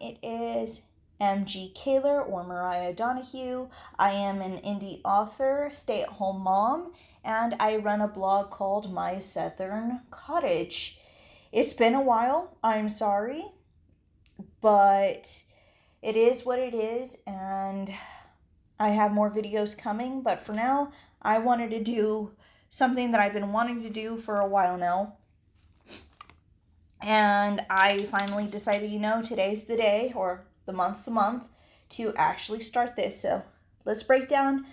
It is MG Kaler or Mariah Donahue. I am an indie author, stay-at-home mom, and I run a blog called My Southern Cottage. It's been a while, I'm sorry, but it is what it is, and I have more videos coming, but for now, I wanted to do something that I've been wanting to do for a while now. And I finally decided, today's the day, or the month, to actually start this. So let's break down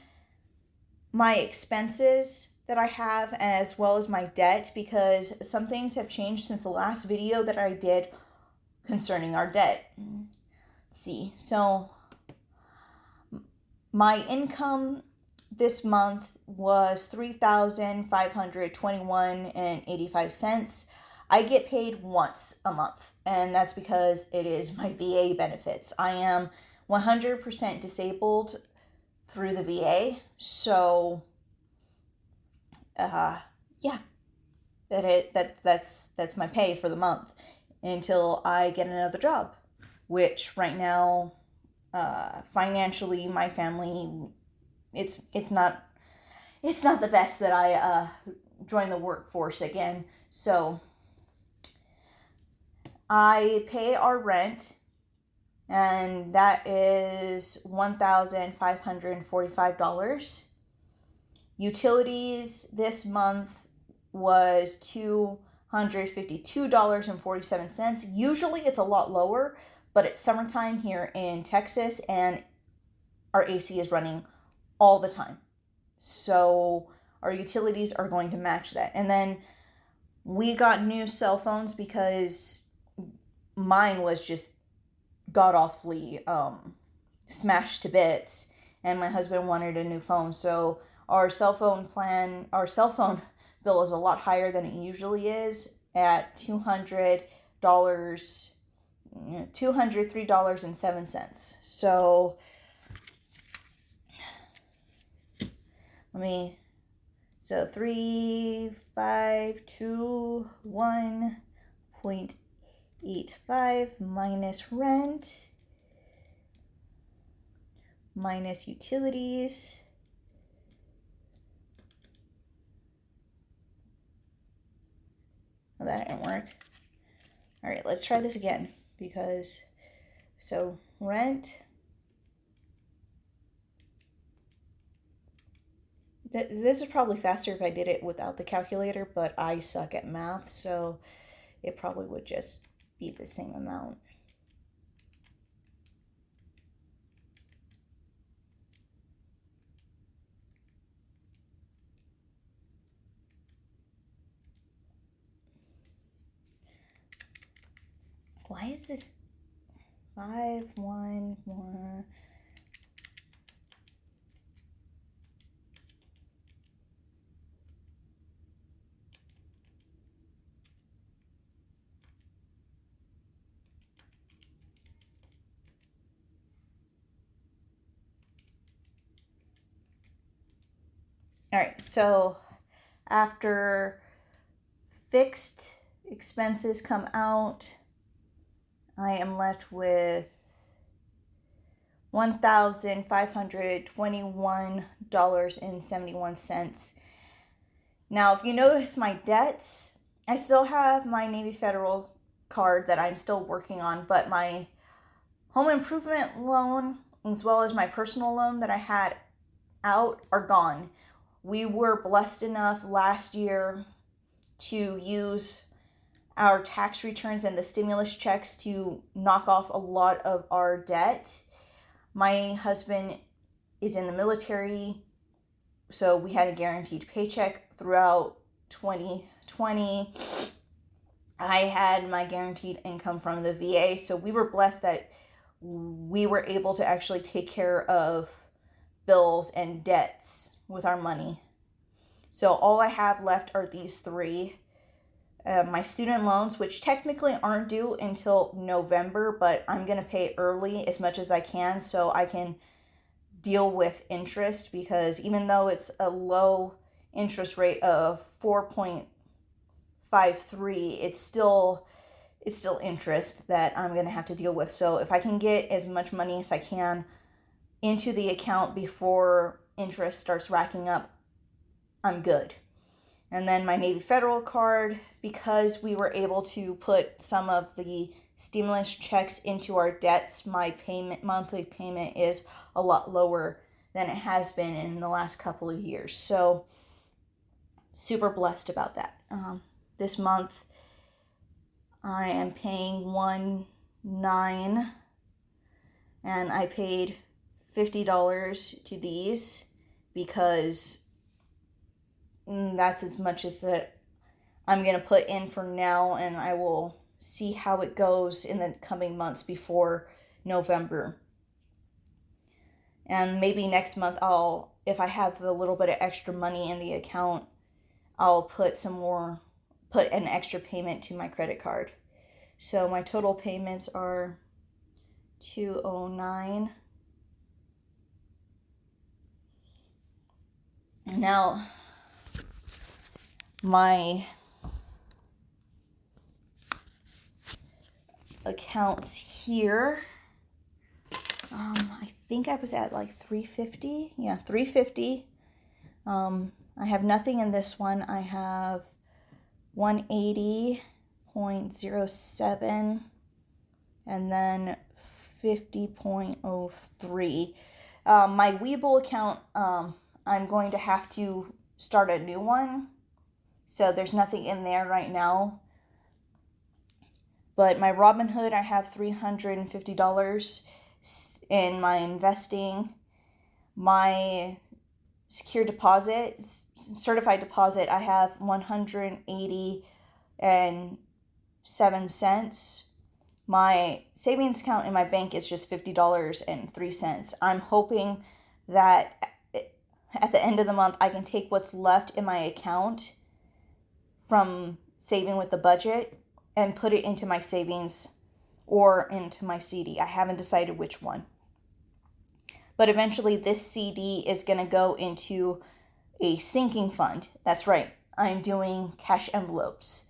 my expenses that I have as well as my debt, because some things have changed since the last video that I did concerning our debt. Let's see. So my income this month was $3,521.85. I get paid once a month, and that's because it is my VA benefits. I am 100% disabled through the VA, so that's my pay for the month until I get another job, which right now, financially, my family, it's not the best that I join the workforce again. So I pay our rent, and that is $1,545. Utilities this month was $252.47. Usually it's a lot lower, but it's summertime here in Texas, and our AC is running all the time. So our utilities are going to match that. And then we got new cell phones because mine was just god-awfully smashed to bits, and my husband wanted a new phone. So our cell phone bill is a lot higher than it usually is, at $203.07. So so 3,521.85 minus rent minus utilities. Oh, that didn't work. All right, let's try this again, so rent. This is probably faster if I did it without the calculator, but I suck at math, so it probably would just be the same amount. Why is this 511? All right, so after fixed expenses come out, I am left with $1,521.71. Now, if you notice my debts, I still have my Navy Federal card that I'm still working on, but my home improvement loan, as well as my personal loan that I had out, are gone. We were blessed enough last year to use our tax returns and the stimulus checks to knock off a lot of our debt. My husband is in the military, so we had a guaranteed paycheck throughout 2020. I had my guaranteed income from the VA, so we were blessed that we were able to actually take care of bills and debts with our money. So all I have left are these three. My student loans, which technically aren't due until November, but I'm going to pay early as much as I can so I can deal with interest, because even though it's a low interest rate of 4.53, it's still it's still interest that I'm going to have to deal with. So if I can get as much money as I can into the account before interest starts racking up, I'm good. And then my Navy Federal card, because we were able to put some of the stimulus checks into our debts, my monthly payment is a lot lower than it has been in the last couple of years. So super blessed about that. This month I am paying $1.9, and I paid $50 to these because that's as much as that I'm going to put in for now, and I will see how it goes in the coming months before November. And maybe next month if I have a little bit of extra money in the account, I'll put an extra payment to my credit card. So my total payments are $209. Now, my accounts here, I think I was at like $350. Yeah, $350. I have nothing in this one. I have $180.07 and then $50.03. My Webull account, I'm going to have to start a new one, so there's nothing in there right now. But my Robinhood, I have $350 in my investing. My secure deposit, certified deposit, I have $180.07. My savings account in my bank is just $50.03. I'm hoping that at the end of the month I can take what's left in my account from saving with the budget and put it into my savings or into my CD. I haven't decided which one. But eventually this CD is going to go into a sinking fund. That's right. I'm doing cash envelopes.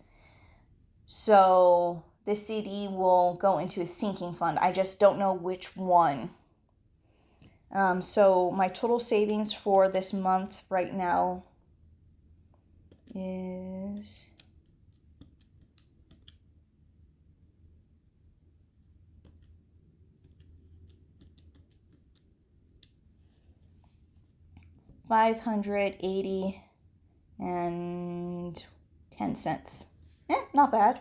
So this CD will go into a sinking fund. I just don't know which one. So my total savings for this month right now is $580.10. Not bad.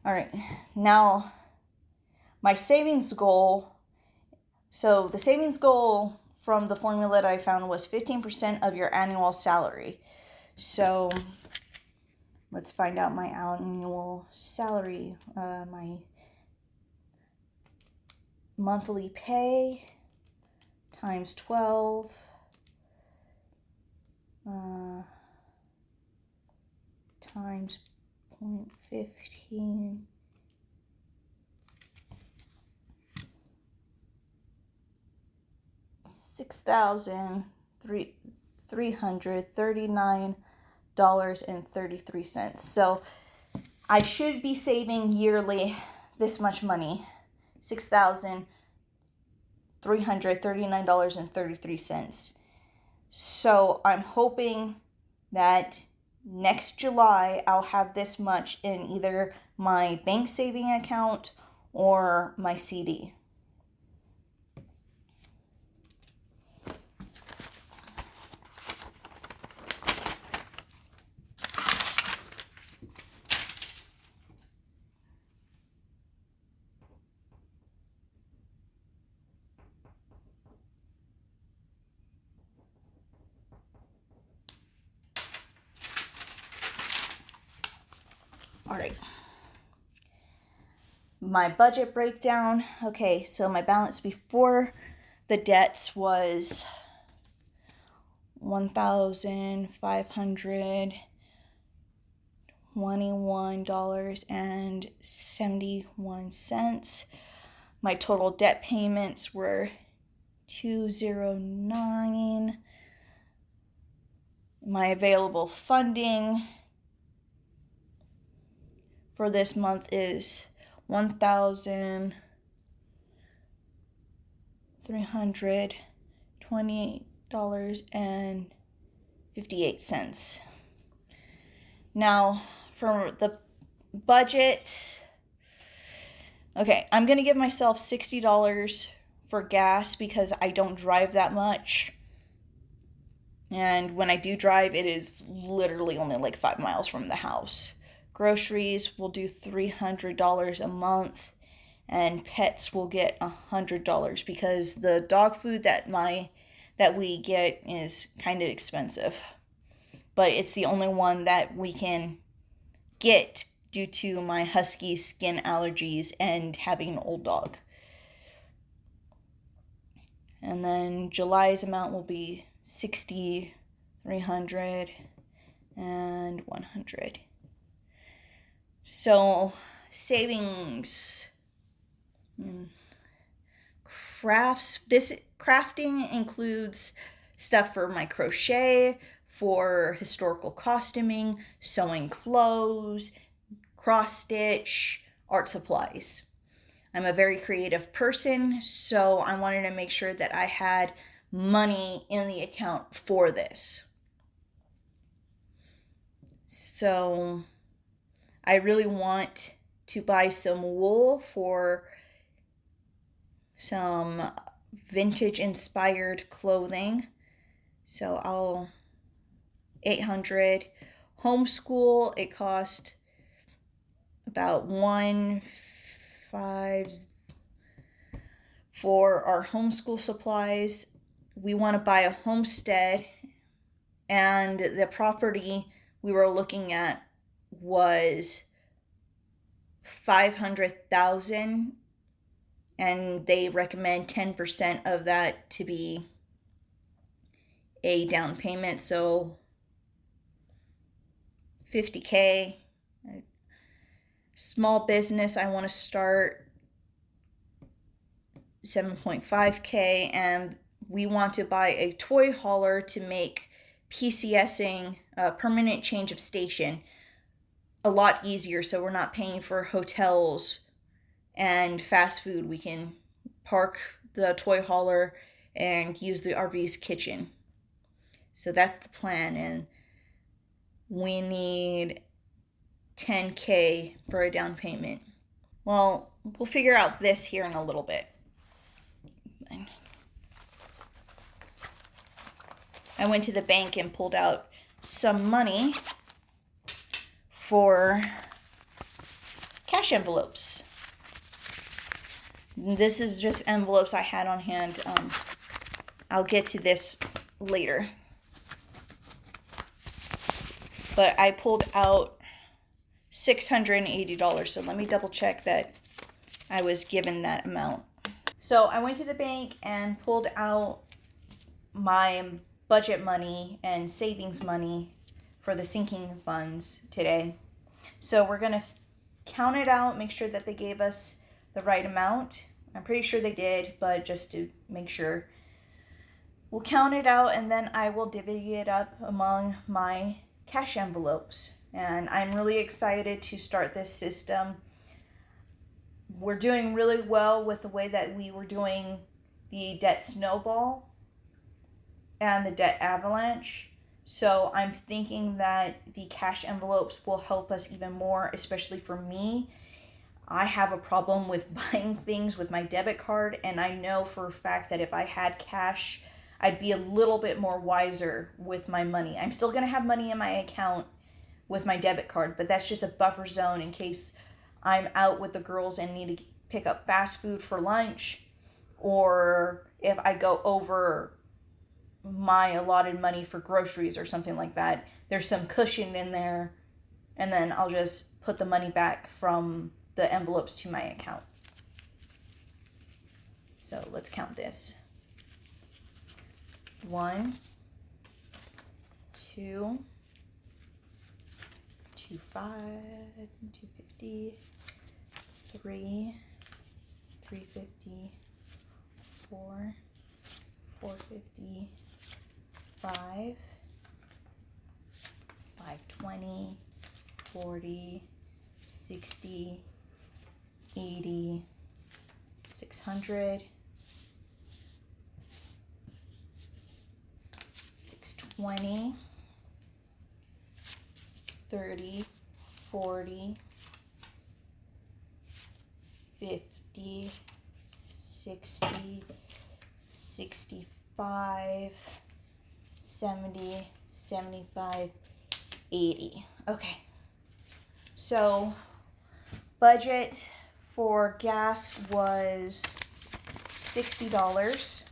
All right, now my savings goal. So the savings goal from the formula that I found was 15% of your annual salary. So let's find out my annual salary. My monthly pay times 12. Times 0.15. $6,339.33. So I should be saving yearly this much money, $6,339.33. So I'm hoping that next July I'll have this much in either my bank saving account or my CD. All right. My budget breakdown. Okay, so my balance before the debts was $1,521.71. My total debt payments were $209. My available funding for this month is $1,328.58. Now, for the budget, okay, I'm going to give myself $60 for gas because I don't drive that much. And when I do drive, it is literally only like 5 miles from the house. Groceries will do $300 a month, and pets will get $100 because the dog food that we get is kind of expensive. But it's the only one that we can get due to my husky skin allergies and having an old dog. And then July's amount will be $60, $300, and $100. So savings, crafts. This crafting includes stuff for my crochet, for historical costuming, sewing clothes, cross stitch, art supplies. I'm a very creative person, so I wanted to make sure that I had money in the account for this. So I really want to buy some wool for some vintage inspired clothing. So I'll $800. Homeschool, it cost about $1,500 for our homeschool supplies. We want to buy a homestead, and the property we were looking at was $500,000, and they recommend 10% of that to be a down payment, so $50,000. Small business I want to start, $7.5K, and we want to buy a toy hauler to make PCSing, permanent change of station, a lot easier, so we're not paying for hotels and fast food. We can park the toy hauler and use the RV's kitchen. So that's the plan, and we need $10K for a down payment. Well, we'll figure out this here in a little bit. I went to the bank and pulled out some money for cash envelopes. This is just envelopes I had on hand. I'll get to this later. But I pulled out $680, so let me double check that I was given that amount. So I went to the bank and pulled out my budget money and savings money for the sinking funds today. So we're going to count it out, make sure that they gave us the right amount. I'm pretty sure they did, but just to make sure. We'll count it out, and then I will divvy it up among my cash envelopes. And I'm really excited to start this system. We're doing really well with the way that we were doing the debt snowball and the debt avalanche. So I'm thinking that the cash envelopes will help us even more, especially for me. I have a problem with buying things with my debit card, and I know for a fact that if I had cash, I'd be a little bit more wiser with my money. I'm still going to have money in my account with my debit card, but that's just a buffer zone in case I'm out with the girls and need to pick up fast food for lunch, or if I go over my allotted money for groceries or something like that. There's some cushion in there, and then I'll just put the money back from the envelopes to my account. So let's count this. 1, 2, 2.5, 250, 3, 350, 4, 450, 5, 520, 40, 60, 80, 600, 620, 30, 40, 50, 60, 65, 70, 75, 80. Okay. So budget for gas was $60.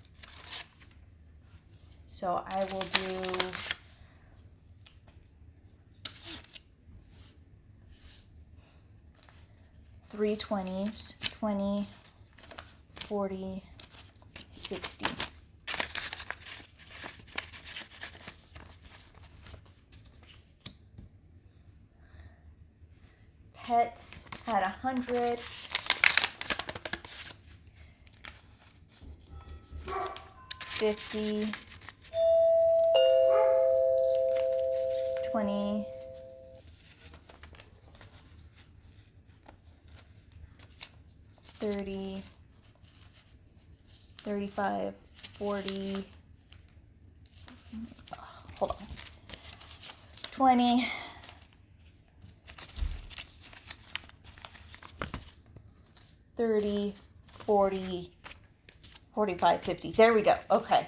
So I will do 320s, 20, 40, 60. Pets had 100. $50, 20, 30, 35, 40, hold on, 20, 30, 40, 45, 50. There we go. Okay.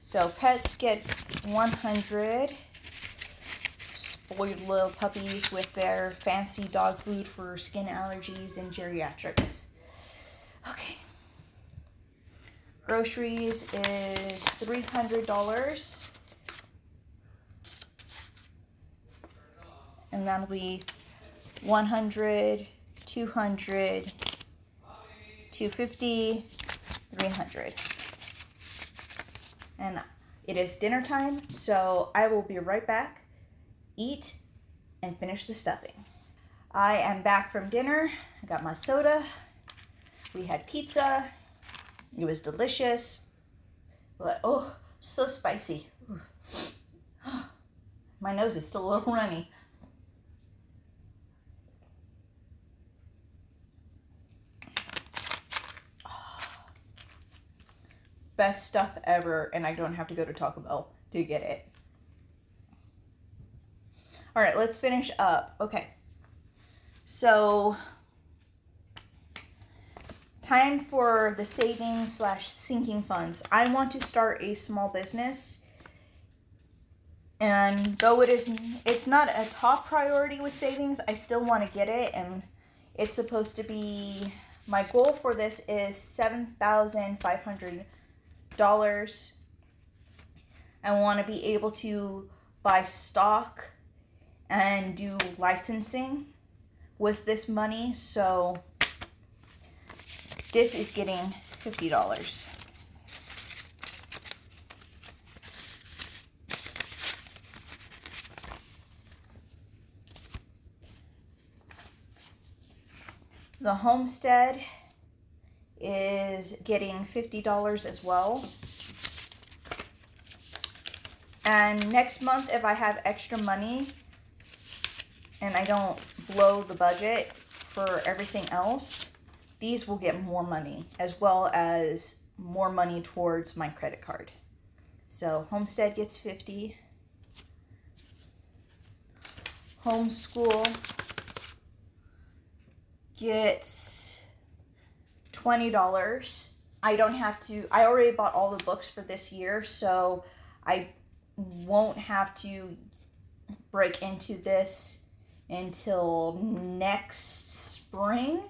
So pets get 100. Spoiled little puppies with their fancy dog food for skin allergies and geriatrics. Okay. Groceries is $300. And that'll be 100, 200, 250, 300. And it is dinner time, so I will be right back, eat, and finish the stuffing. I am back from dinner. I got my soda. We had pizza. It was delicious. But, oh, so spicy. My nose is still a little runny. Best stuff ever, and I don't have to go to Taco Bell to get it. All right, let's finish up. Okay, so time for the savings / sinking funds. I want to start a small business, and though it's not a top priority with savings, I still want to get it, and it's supposed to be, my goal for this is $7,500. I want to be able to buy stock and do licensing with this money, so this is getting $50. The homestead is getting $50 as well. And next month, if I have extra money and I don't blow the budget for everything else, these will get more money, as well as more money towards my credit card. So homestead gets 50. Homeschool gets $20. I don't have to, I already bought all the books for this year, so I won't have to break into this until next spring.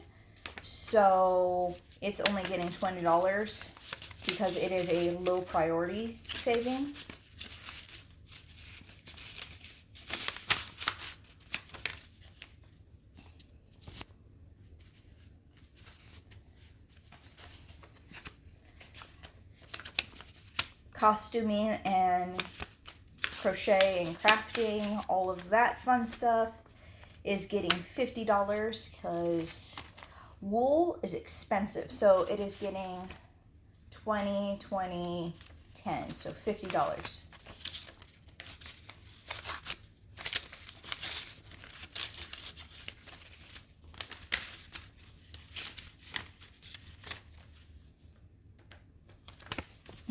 So it's only getting $20 because it is a low priority saving. Costuming and crochet and crafting, all of that fun stuff is getting $50 because wool is expensive. So it is getting 20, 20, 10, so $50.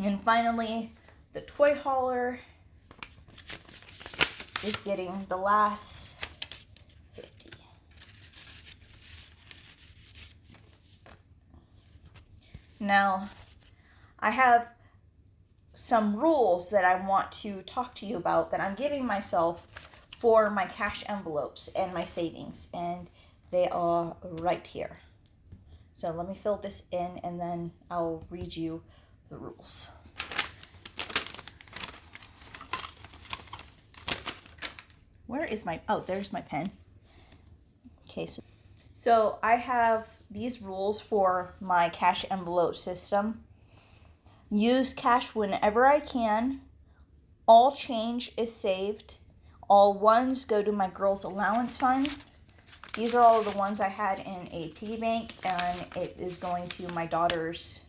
And finally, the toy hauler is getting the last 50. Now, I have some rules that I want to talk to you about that I'm giving myself for my cash envelopes and my savings, and they are right here. So let me fill this in and then I'll read you the rules. Where is my, oh, there's my pen. Okay, so I have these rules for my cash envelope system. Use cash whenever I can. All change is saved. All ones go to my girls' allowance fund. These are all of the ones I had in a piggy bank, and it is going to my daughter's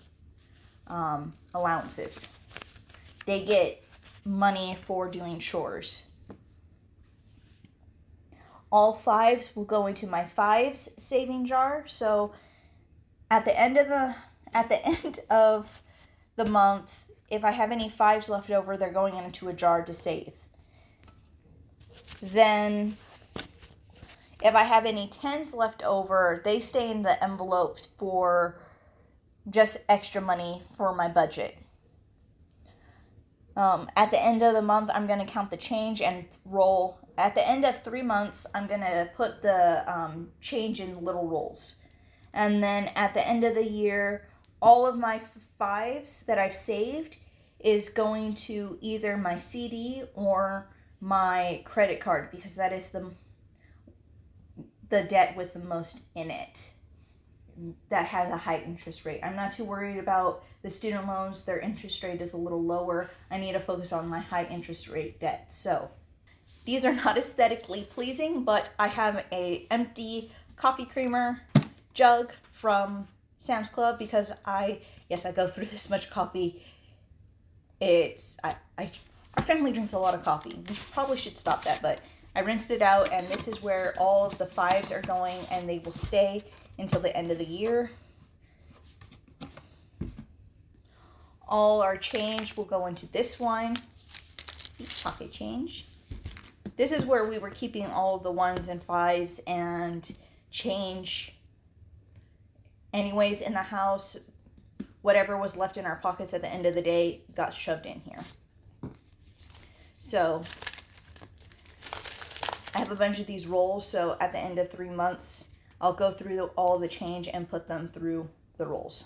allowances. They get money for doing chores. All fives will go into my fives saving jar. So at the end of the month, if I have any fives left over, they're going into a jar to save. Then if I have any tens left over, they stay in the envelope for just extra money for my budget. At the end of the month, I'm going to count the change and roll. At the end of 3 months, I'm going to put the change in little rolls. And then at the end of the year, all of my fives that I've saved is going to either my CD or my credit card, because that is the debt with the most in it that has a high interest rate. I'm not too worried about the student loans. Their interest rate is a little lower. I need to focus on my high interest rate debt. So these are not aesthetically pleasing, but I have a empty coffee creamer jug from Sam's Club because I go through this much coffee. Our family drinks a lot of coffee. We probably should stop that, but I rinsed it out, and this is where all of the fives are going, and they will stay until the end of the year. All our change will go into this one. See, pocket change. This is where we were keeping all of the ones and fives and change anyways in the house. Whatever was left in our pockets at the end of the day got shoved in here. So I have a bunch of these rolls, so at the end of 3 months, I'll go through all the change and put them through the rolls.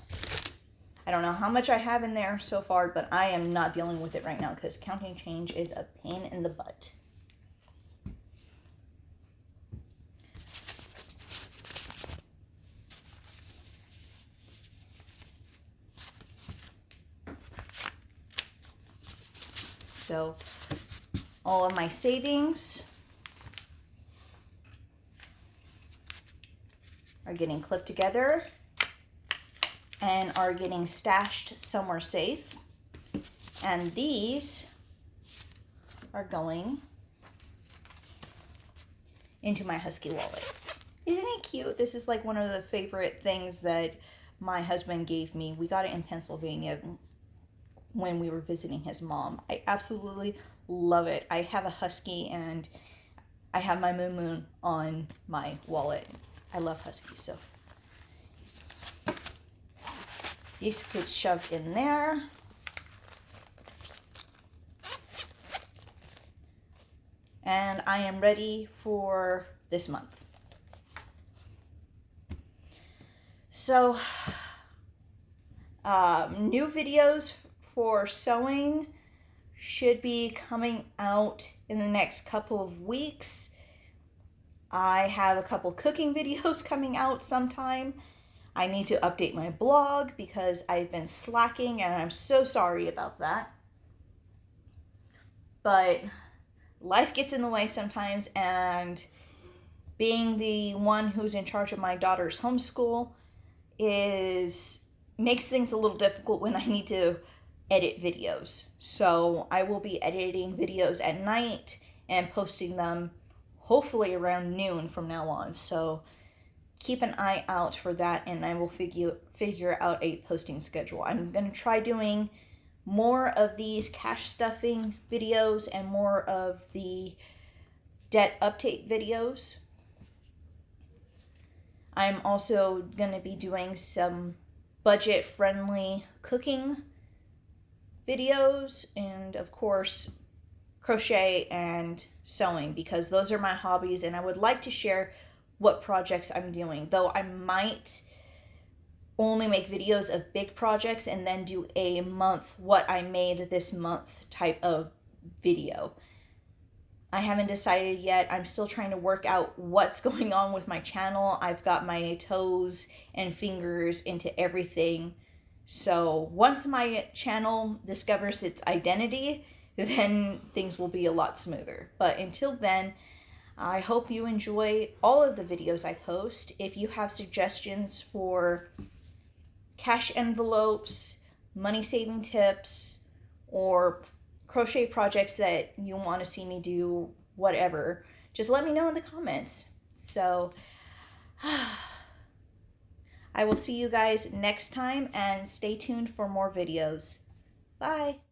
I don't know how much I have in there so far, but I am not dealing with it right now because counting change is a pain in the butt. So all of my savings are getting clipped together and are getting stashed somewhere safe. And these are going into my Husky wallet. Isn't it cute? This is like one of the favorite things that my husband gave me. We got it in Pennsylvania when we were visiting his mom. I absolutely love it. I have a Husky and I have my Moon on my wallet. I love Huskies, so these get shoved in there. And I am ready for this month. So, new videos for sewing should be coming out in the next couple of weeks. I have a couple cooking videos coming out sometime. I need to update my blog because I've been slacking and I'm so sorry about that. But life gets in the way sometimes, and being the one who's in charge of my daughter's homeschool makes things a little difficult when I need to edit videos. So I will be editing videos at night and posting them hopefully around noon from now on. So keep an eye out for that, and I will figure out a posting schedule. I'm going to try doing more of these cash stuffing videos and more of the debt update videos. I'm also going to be doing some budget-friendly cooking videos, and of course crochet and sewing, because those are my hobbies and I would like to share what projects I'm doing, though I might only make videos of big projects and then do a month what I made this month type of video. I haven't decided yet. I'm still trying to work out what's going on with my channel. I've got my toes and fingers into everything. So once my channel discovers its identity, then things will be a lot smoother. But until then, I hope you enjoy all of the videos I post. If you have suggestions for cash envelopes, money saving tips, or crochet projects that you want to see me do, whatever, just let me know in the comments. So I will see you guys next time, and stay tuned for more videos. Bye.